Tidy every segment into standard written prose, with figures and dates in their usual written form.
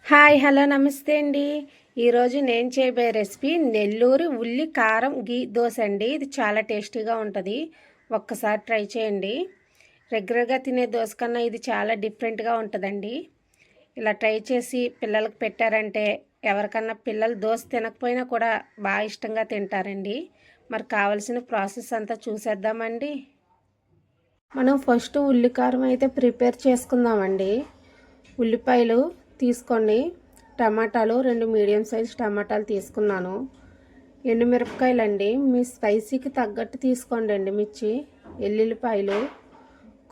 Hi hello నమస్తే అండి. ఈరోజు నేను చేయబోయే రెసిపీ నెల్లూరు ఉల్లి కారం గీ దోశ అండి. ఇది చాలా టేస్టీగా ఉంటుంది. ఒక్కసారి ట్రై చేయండి. రెగ్యులర్గా తినే దోశ కన్నా ఇది చాలా డిఫరెంట్గా ఉంటుందండి. ఇలా ట్రై చేసి పిల్లలకు పెట్టారంటే ఎవరికన్నా పిల్లలు దోశ తినకపోయినా కూడా బాగా ఇష్టంగా తింటారండి. మరి కావాల్సిన ప్రాసెస్ అంతా చూసేద్దామండి. మనం ఫస్ట్ ఉల్లి కారం అయితే ప్రిపేర్ చేసుకుందామండి. ఉల్లిపాయలు తీసుకోండి. టమాటాలు 2 మీడియం సైజ్ టమాటాలు తీసుకున్నాను. ఎండుమిరపకాయలు అండి, మీ స్పైసీకి తగ్గట్టు తీసుకోండి. ఎండుమిర్చి, ఎల్లుల్లిపాయలు,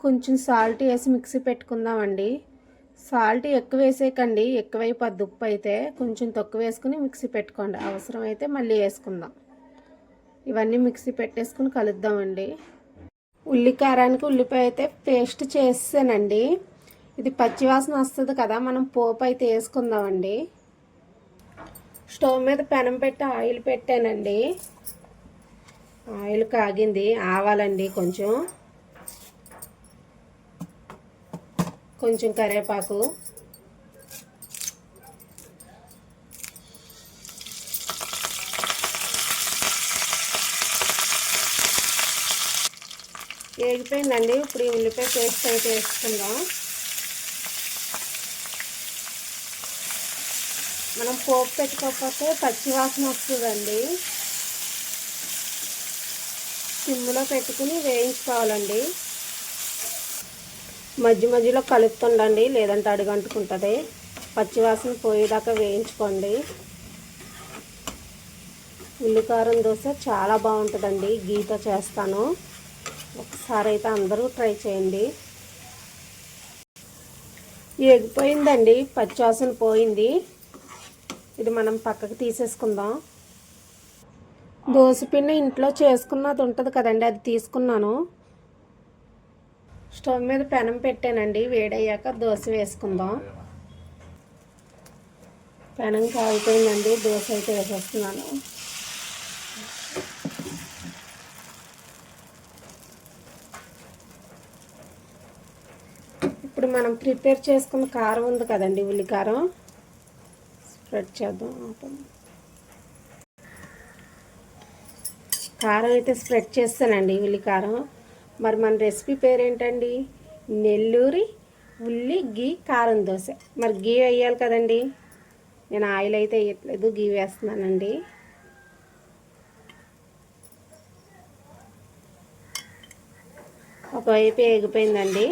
కొంచెం సాల్ట్ వేసి మిక్సీ పెట్టుకుందామండి. సాల్ట్ ఎక్కువ వేసేయకండి, ఎక్కువైపోద్ది ఉప్పు అయితే. కొంచెం తక్కువ వేసుకుని మిక్సీ పెట్టుకోండి. అవసరం అయితే మళ్ళీ వేసుకుందాం. ఇవన్నీ మిక్సీ పెట్టేసుకుని కలుద్దామండి. ఉల్లికారానికి ఉల్లిపాయ అయితే పేస్ట్ చేసానండి. ఇది పచ్చివాసన వస్తుంది కదా, మనం పోపు అయితే వేసుకుందామండి. స్టవ్ మీద పెనం పెట్టి ఆయిల్ పెట్టానండి. ఆయిల్ కాగింది. ఆవాలండి, కొంచెం కరివేపాకు, వేగిపోయిందండి. ఇప్పుడు ఈ ఉల్లిపాయ పేస్ట్ అయితే వేసుకుందాం. మనం పోపు పెట్టుకోకపోతే పచ్చివాసన వస్తుందండి. సిమ్లో పెట్టుకుని వేయించుకోవాలండి. మధ్య మధ్యలో కలుపుతుండండి, లేదంటే అడుగంటుకుంటుంది. పచ్చివాసన పోయేదాకా వేయించుకోండి. ఉల్లికారం దోశ చాలా బాగుంటుందండి. గీతో చేస్తాను. ఒకసారి అయితే అందరూ ట్రై చేయండి. ఎగిపోయిందండి, పచ్చివాసన పోయింది. ఇది మనం పక్కకు తీసేసుకుందాం. దోశపిండి ఇంట్లో చేసుకున్నది ఉంటుంది కదండి, అది తీసుకున్నాను. స్టవ్ మీద పెనం పెట్టానండి. వేడయ్యాక దోశ వేసుకుందాం. పెనం కాలిపోయిందండి. దోశ అయితే వేసేస్తున్నాను. ఇప్పుడు మనం ప్రిపేర్ చేసుకున్న కారం ఉంది కదండి, ఉల్లికారం స్ప్రెడ్ చేద్దాం. కారం అయితే స్ప్రెడ్ చేస్తానండి, ఉల్లికారం. మరి మన రెసిపీ పేరేంటండి? నెల్లూరి ఉల్లి గీ కారం దోశ. మరి గీ వేయాలి కదండి. నేను ఆయిల్ అయితే వేయట్లేదు, గీ వేస్తున్నానండి. ఒకవైపు వేగిపోయిందండి,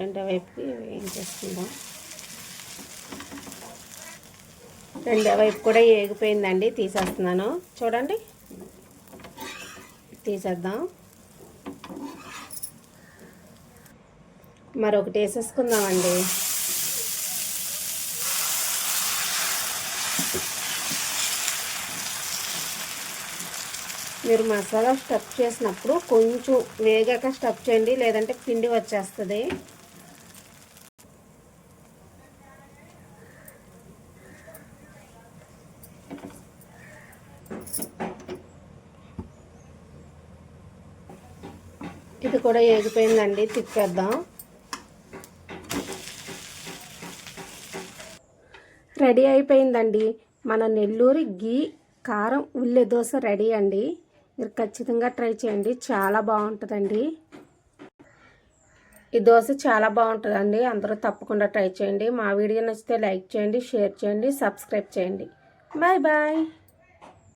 రెండో వైపుకి వేయించేసుకుందాం. రెండో వైపు కూడా వేగిపోయిందండి, తీసేస్తున్నాను. చూడండి, తీసేద్దాం. మరొకటి వేసేసుకుందామండి. మీరు మసాలా స్టఫ్ చేసినప్పుడు కొంచెం వేగాక స్టఫ్ చేయండి, లేదంటే పిండి వచ్చేస్తుంది. ఇది కూడా వేగిపోయిందండి, తిప్పేద్దాం. రెడీ అయిపోయిందండి మన నెల్లూరి గీ కారం ఉల్లి దోశ రెడీ అండి. మీరు ఖచ్చితంగా ట్రై చేయండి, చాలా బాగుంటుందండి. ఈ దోశ చాలా బాగుంటుందండి. అందరూ తప్పకుండా ట్రై చేయండి. మా వీడియో నచ్చితే లైక్ చేయండి, షేర్ చేయండి, సబ్స్క్రైబ్ చేయండి. Bye bye.